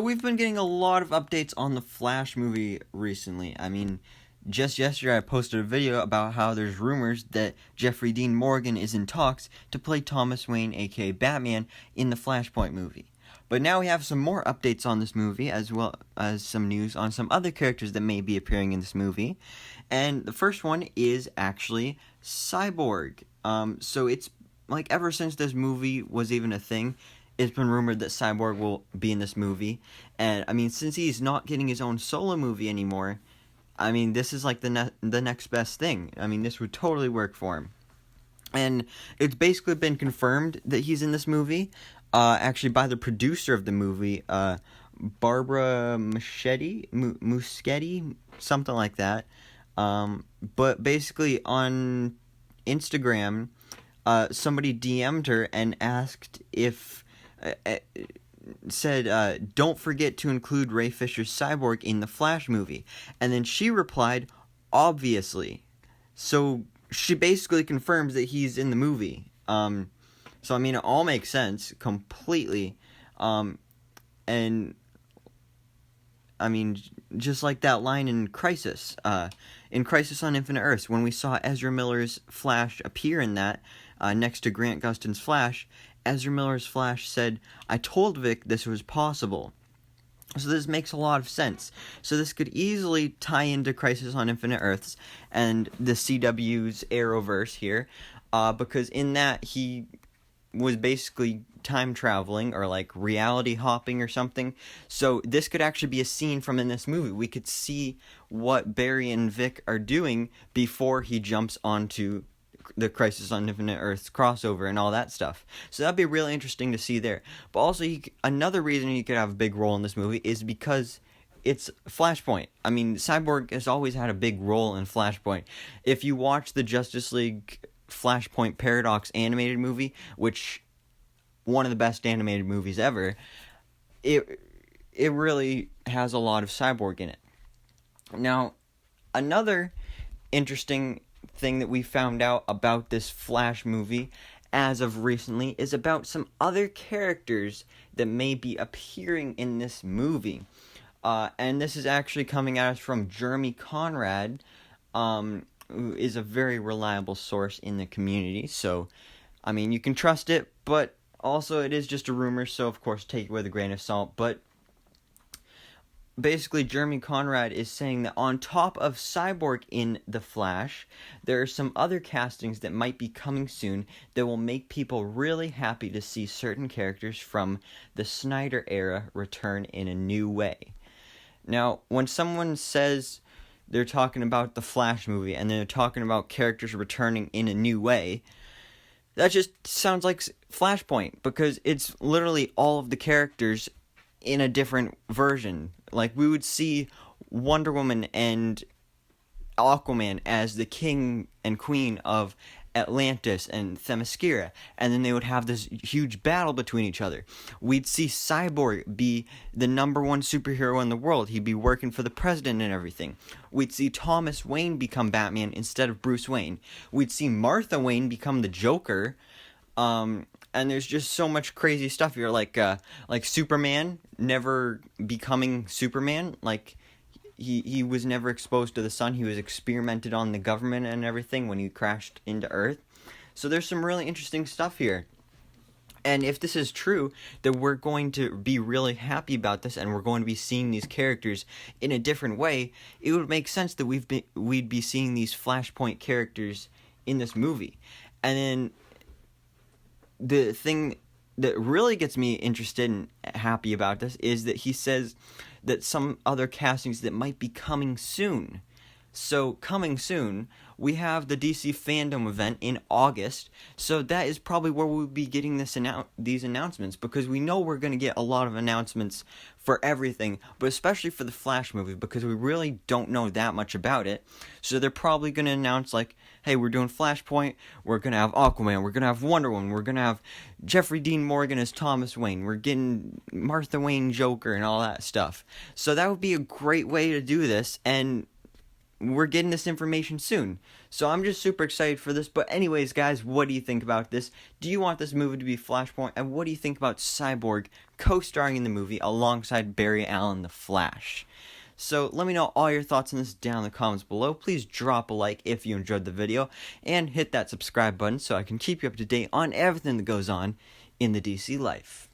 we've been getting a lot of updates on the Flash movie recently. I mean, just yesterday I posted a video about how there's rumors that Jeffrey Dean Morgan is in talks to play Thomas Wayne, aka Batman, in the Flashpoint movie. But now we have some more updates on this movie, as well as some news on some other characters that may be appearing in this movie. And the first one is actually Cyborg. So it's like ever since this movie was even a thing, it's been rumored that Cyborg will be in this movie. And I mean, since he's not getting his own solo movie anymore, I mean, this is like the next best thing. I mean, this would totally work for him. And it's basically been confirmed that he's in this movie, actually by the producer of the movie, Barbara Muschetti, something like that. But basically on Instagram, somebody DM'd her and asked if, said, don't forget to include Ray Fisher's Cyborg in the Flash movie. And then she replied, obviously. So she basically confirms that he's in the movie. So I mean, it all makes sense completely. And I mean, just like that line in Crisis on Infinite Earths, when we saw Ezra Miller's Flash appear in that, next to Grant Gustin's Flash, Ezra Miller's Flash said, "I told Vic this was possible." So this makes a lot of sense. So this could easily tie into Crisis on Infinite Earths and the CW's Arrowverse here, because in that he was basically time traveling or like reality hopping or something. So this could actually be a scene from in this movie. We could see what Barry and Vic are doing before he jumps onto the Crisis on Infinite Earths crossover and all that stuff. So that'd be really interesting to see there. But also, another reason he could have a big role in this movie is because it's Flashpoint. I mean, Cyborg has always had a big role in Flashpoint. If you watch the Justice League Flashpoint Paradox animated movie, which one of the best animated movies ever, it really has a lot of Cyborg in it. Now, another interesting thing that we found out about this Flash movie as of recently is about some other characters that may be appearing in this movie. And this is actually coming at us from Jeremy Conrad, who is a very reliable source in the community. So, I mean, you can trust it, but also it is just a rumor, so of course take it with a grain of salt. But basically, Jeremy Conrad is saying that on top of Cyborg in The Flash, there are some other castings that might be coming soon that will make people really happy to see certain characters from the Snyder era return in a new way. Now, when someone says they're talking about the Flash movie and they're talking about characters returning in a new way, that just sounds like Flashpoint, because it's literally all of the characters in a different version. Like, we would see Wonder Woman and Aquaman as the king and queen of Atlantis and Themyscira, and then they would have this huge battle between each other. We'd see Cyborg be the number one superhero in the world. He'd be working for the president and everything. We'd see Thomas Wayne become Batman instead of Bruce Wayne. We'd see Martha Wayne become the Joker. And there's just so much crazy stuff here, like Superman never becoming Superman. Like, he was never exposed to the sun. He was experimented on the government and everything when he crashed into Earth. So there's some really interesting stuff here. And if this is true, then we're going to be really happy about this, and we're going to be seeing these characters in a different way. It would make sense that we'd be seeing these Flashpoint characters in this movie. And then the thing that really gets me interested and happy about this is that he says that some other castings that might be coming soon. So, coming soon, we have the DC Fandom event in August, so that is probably where we'll be getting these announcements, because we know we're going to get a lot of announcements for everything, but especially for the Flash movie, because we really don't know that much about it. So they're probably going to announce, like, hey, we're doing Flashpoint, we're going to have Aquaman, we're going to have Wonder Woman, we're going to have Jeffrey Dean Morgan as Thomas Wayne, we're getting Martha Wayne Joker and all that stuff. So that would be a great way to do this, and we're getting this information soon. So I'm just super excited for this. But anyways, guys, what do you think about this? Do you want this movie to be Flashpoint? And what do you think about Cyborg co-starring in the movie alongside Barry Allen, the Flash? So let me know all your thoughts on this down in the comments below. Please drop a like if you enjoyed the video, and hit that subscribe button so I can keep you up to date on everything that goes on in the DC life.